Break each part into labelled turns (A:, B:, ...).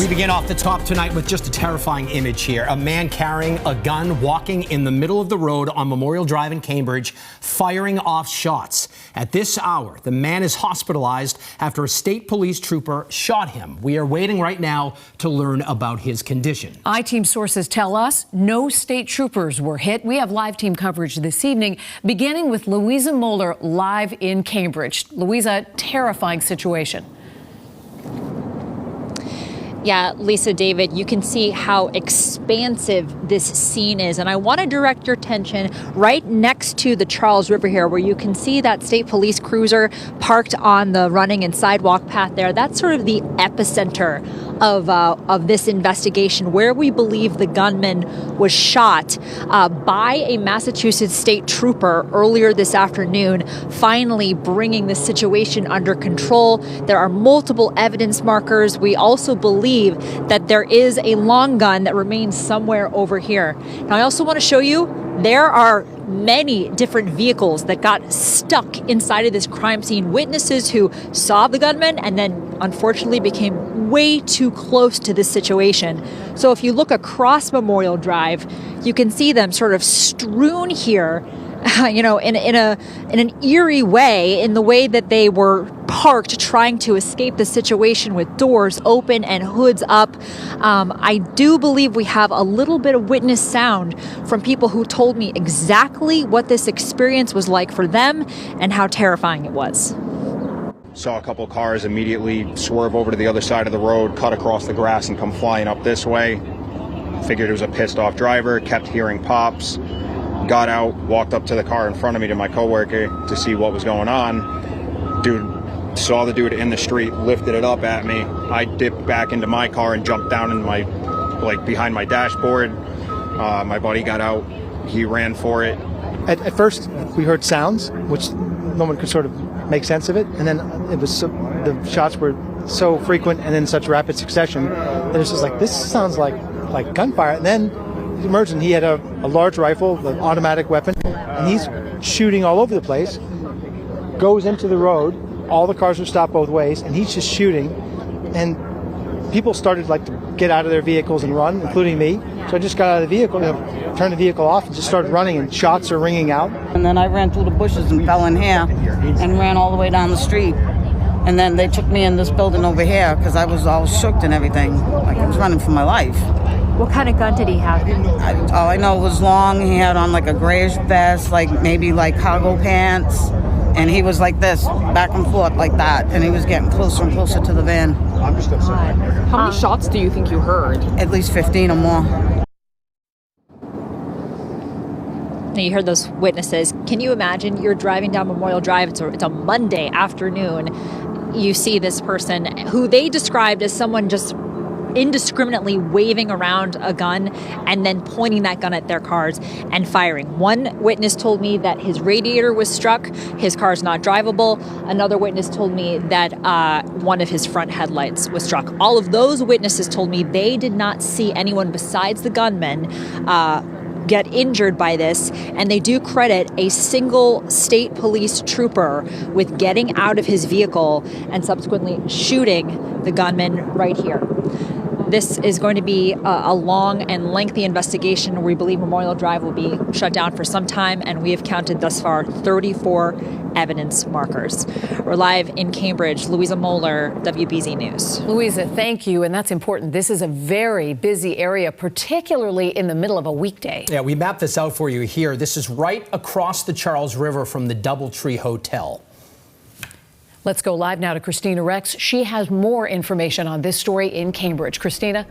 A: We begin off the top tonight with just a terrifying image here. A man carrying a gun walking in the middle of the road on Memorial Drive in Cambridge, firing off shots. At this hour, the man is hospitalized after a state police trooper shot him. We are waiting right now to learn about his condition.
B: I-Team sources tell us no state troopers were hit. We have live team coverage this evening, beginning with Louisa Moeller live in Cambridge. Louisa, terrifying situation.
C: Yeah, Lisa, David, you can see how expansive this scene is. And I want to direct your attention right next to the Charles River here, where you can see that state police cruiser parked on the running and sidewalk path there. That's sort of the epicenter of this investigation, where we believe the gunman was shot by a Massachusetts state trooper earlier this afternoon, finally bringing the situation under control. There are multiple evidence markers. We also believe that there is a long gun that remains somewhere over here. Now, I also want to show you there are many different vehicles that got stuck inside of this crime scene. Witnesses who saw the gunman and then unfortunately became way too close to this situation. So if you look across Memorial Drive, you can see them sort of strewn here, you know, in an eerie way, in the way that they were parked trying to escape the situation with doors open and hoods up. I do believe we have a little bit of witness sound from people who told me exactly what this experience was like for them and how terrifying it was.
D: Saw a couple cars immediately swerve over to the other side of the road, cut across the grass and come flying up this way. Figured it was a pissed off driver, kept hearing pops. Got out, walked up to the car in front of me to my coworker to see what was going on. Dude, saw the dude in the street, lifted it up at me. I dipped back into my car and jumped down in my, behind my dashboard. My buddy got out, he ran for it.
E: At first, we heard sounds, which no one could sort of make sense of it. And then it was the shots were so frequent and in such rapid succession that it was just like, this sounds like gunfire. And then he emerged and he had a large rifle, an automatic weapon, and he's shooting all over the place, goes into the road, all the cars are stopped both ways, and he's just shooting. And people started to get out of their vehicles and run, including me. So I just got out of the vehicle, turned the vehicle off, and just started running, and shots are ringing out.
F: And then I ran through the bushes and fell in here and ran all the way down the street. And then they took me in this building over here because I was all shook and everything. Like I was running for my life.
C: What kind of gun did he have?
F: All I know was long. He had on like a grayish vest, maybe cargo pants. And he was like this, back and forth like that. And he was getting closer and closer to the van.
G: How many shots do you think you heard?
F: At least 15 or more.
C: Now, you heard those witnesses. Can you imagine you're driving down Memorial Drive, it's a Monday afternoon, you see this person who they described as someone just indiscriminately waving around a gun and then pointing that gun at their cars and firing. One witness told me that his radiator was struck, his car's not drivable. Another witness told me that one of his front headlights was struck. All of those witnesses told me they did not see anyone besides the gunman get injured by this, and they do credit a single state police trooper with getting out of his vehicle and subsequently shooting the gunman right here. This is going to be a long and lengthy investigation. We believe Memorial Drive will be shut down for some time, and we have counted thus far 34 evidence markers. We're live in Cambridge. Louisa Moeller, WBZ News.
B: Louisa, thank you. And that's important. This is a very busy area, particularly in the middle of a weekday.
A: Yeah, we mapped this out for you here. This is right across the Charles River from the DoubleTree Hotel.
B: Let's go live now to Christina Rex. She has more information on this story in Cambridge. Christina?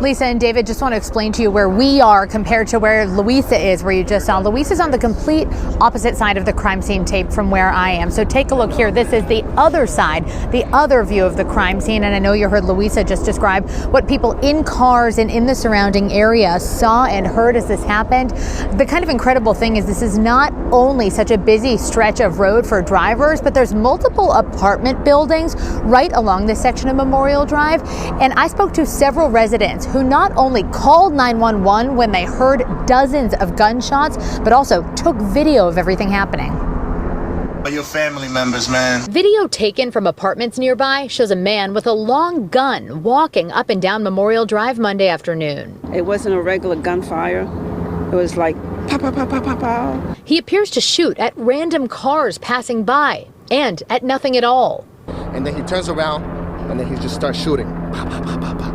H: Lisa and David, just want to explain to you where we are compared to where Louisa is, where you just saw. Louisa's on the complete opposite side of the crime scene tape from where I am. So take a look here. This is the other side, the other view of the crime scene. And I know you heard Louisa just describe what people in cars and in the surrounding area saw and heard as this happened. The kind of incredible thing is this is not only such a busy stretch of road for drivers, but there's multiple apartment buildings right along this section of Memorial Drive. And I spoke to several residents who not only called 911 when they heard dozens of gunshots, but also took video of everything happening.
I: Your family members, man.
H: Video taken from apartments nearby shows a man with a long gun walking up and down Memorial Drive Monday afternoon.
J: It wasn't a regular gunfire. It was like pow, pow, pow, pow, pow, pow.
H: He appears to shoot at random cars passing by and at nothing at all.
K: And then he turns around and then he just starts shooting. Pow, pow, pow, pow, pow.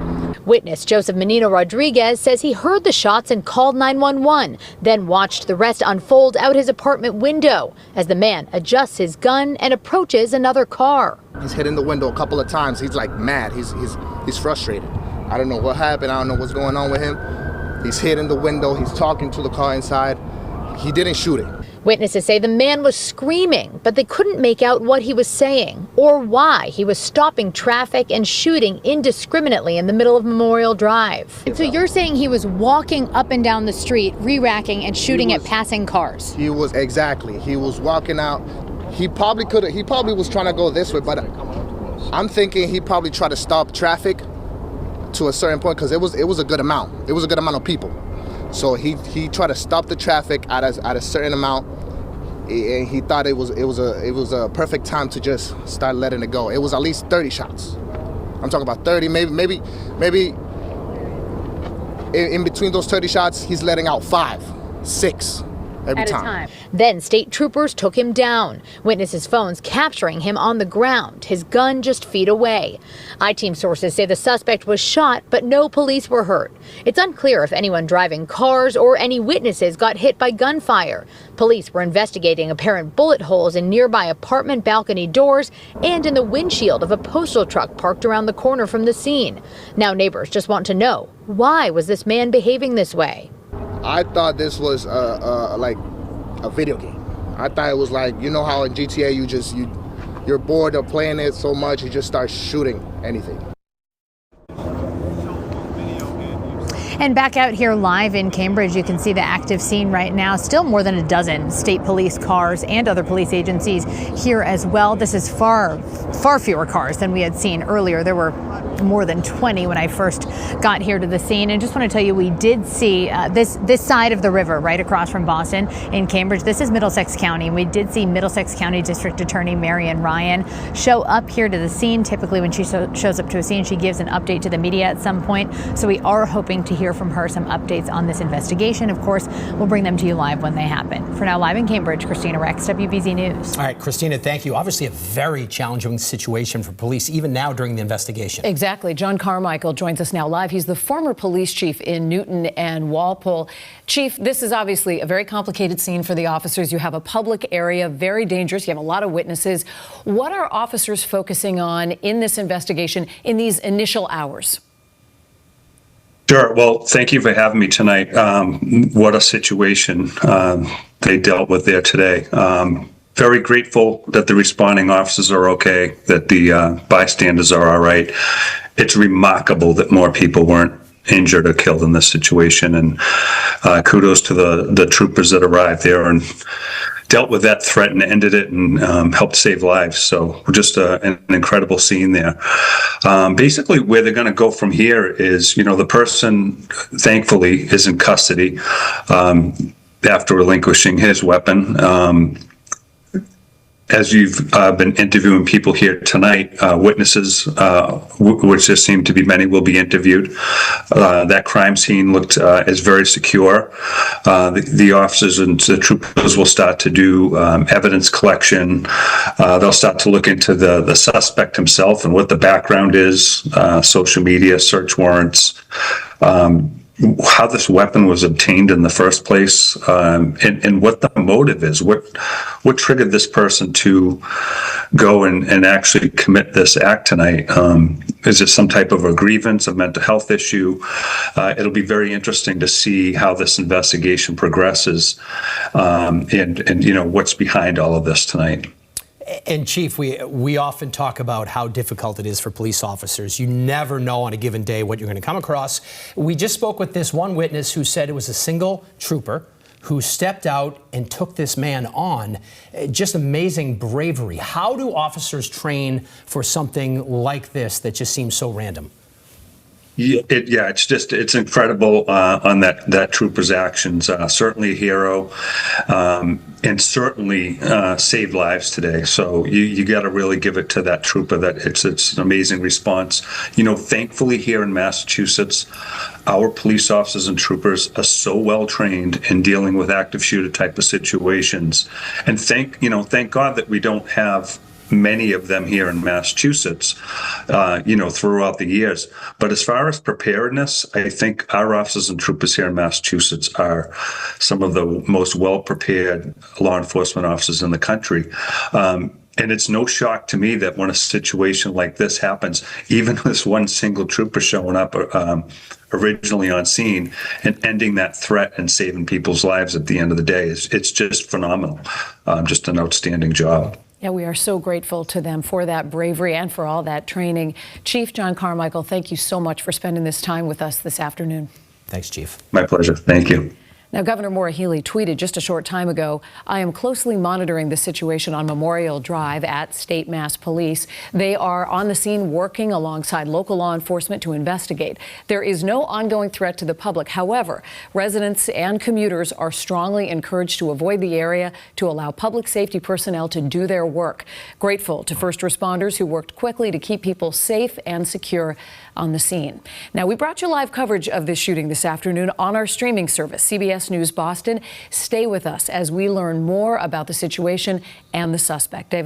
H: Witness Joseph Menino Rodriguez says he heard the shots and called 911, then watched the rest unfold out his apartment window as the man adjusts his gun and approaches another car.
K: He's hitting the window a couple of times. He's like mad. He's frustrated. I don't know what happened. I don't know what's going on with him. He's hitting the window. He's talking to the car inside. He didn't shoot it.
H: Witnesses say the man was screaming, but they couldn't make out what he was saying or why he was stopping traffic and shooting indiscriminately in the middle of Memorial Drive. So you're saying he was walking up and down the street, re-racking and shooting at passing cars?
K: He was, exactly. He was walking out. He probably was trying to go this way, but I'm thinking he probably tried to stop traffic to a certain point because it was a good amount. It was a good amount of people. So he tried to stop the traffic at a certain amount, and he thought it was a perfect time to just start letting it go. It was at least 30 shots. I'm talking about 30, maybe in between those 30 shots, he's letting out 5, 6 every time.
H: Then state troopers took him down. Witnesses' phones capturing him on the ground, his gun just feet away. I-Team sources say the suspect was shot, but no police were hurt. It's unclear if anyone driving cars or any witnesses got hit by gunfire. Police were investigating apparent bullet holes in nearby apartment balcony doors and in the windshield of a postal truck parked around the corner from the scene. Now neighbors just want to know, why was this man behaving this way?
K: I thought this was like a video game. I thought it was like, you know how in GTA you're bored of playing it so much you just start shooting anything.
H: And back out here live in Cambridge, you can see the active scene right now. Still more than a dozen state police cars and other police agencies here as well. This is far fewer cars than we had seen earlier. There were more than 20 when I first got here to the scene. And just want to tell you, we did see this side of the river right across from Boston in Cambridge. This is Middlesex County. And we did see Middlesex County District Attorney Marian Ryan show up here to the scene. Typically when she shows up to a scene, she gives an update to the media at some point. So we are hoping to hear from her some updates on this investigation. Of course, we'll bring them to you live when they happen. For now, live in Cambridge, Christina Rex, WBZ News.
A: All right, Christina, thank you. Obviously a very challenging situation for police, even now during the investigation.
B: Exactly. John Carmichael joins us now live. He's the former police chief in Newton and Walpole. Chief, this is obviously a very complicated scene for the officers. You have a public area, very dangerous. You have a lot of witnesses. What are officers focusing on in this investigation in these initial hours?
L: Sure. Well, thank you for having me tonight. What a situation they dealt with there today. Very grateful that the responding officers are okay, that the bystanders are all right. It's remarkable that more people weren't injured or killed in this situation. And kudos to the troopers that arrived there and dealt with that threat and ended it and helped save lives. So just an incredible scene there. Basically, where they're going to go from here is, the person, thankfully, is in custody after relinquishing his weapon. As you've been interviewing people here tonight, witnesses, which there seem to be many, will be interviewed. That crime scene looked is very secure. The officers and the troopers will start to do evidence collection. They'll start to look into the suspect himself and what the background is, social media, search warrants, how this weapon was obtained in the first place, and what the motive is. What triggered this person to go and actually commit this act tonight? Is it some type of a grievance, a mental health issue? It'll be very interesting to see how this investigation progresses, and what's behind all of this tonight.
A: And Chief, we often talk about how difficult it is for police officers. You never know on a given day what you're going to come across. We just spoke with this one witness who said it was a single trooper who stepped out and took this man on. Just amazing bravery. How do officers train for something like this that just seems so random?
L: Yeah, it's incredible on that trooper's actions. Certainly a hero, and certainly saved lives today. So you got to really give it to that trooper. That it's an amazing response. Thankfully here in Massachusetts, our police officers and troopers are so well trained in dealing with active shooter type of situations, and thank God that we don't have many of them here in Massachusetts, throughout the years. But as far as preparedness, I think our officers and troopers here in Massachusetts are some of the most well-prepared law enforcement officers in the country. And it's no shock to me that when a situation like this happens, even with one single trooper showing up originally on scene and ending that threat and saving people's lives at the end of the day, it's just phenomenal. Just an outstanding job.
B: Yeah, we are so grateful to them for that bravery and for all that training. Chief John Carmichael, thank you so much for spending this time with us this afternoon.
A: Thanks, Chief.
L: My pleasure. Thank you.
B: Now, Governor Maura Healey tweeted just a short time ago, "I am closely monitoring the situation on Memorial Drive at State Mass Police. They are on the scene working alongside local law enforcement to investigate. There is no ongoing threat to the public. However, residents and commuters are strongly encouraged to avoid the area to allow public safety personnel to do their work. Grateful to first responders who worked quickly to keep people safe and secure on the scene." Now, we brought you live coverage of this shooting this afternoon on our streaming service, CBS News Boston. Stay with us as we learn more about the situation and the suspect. David?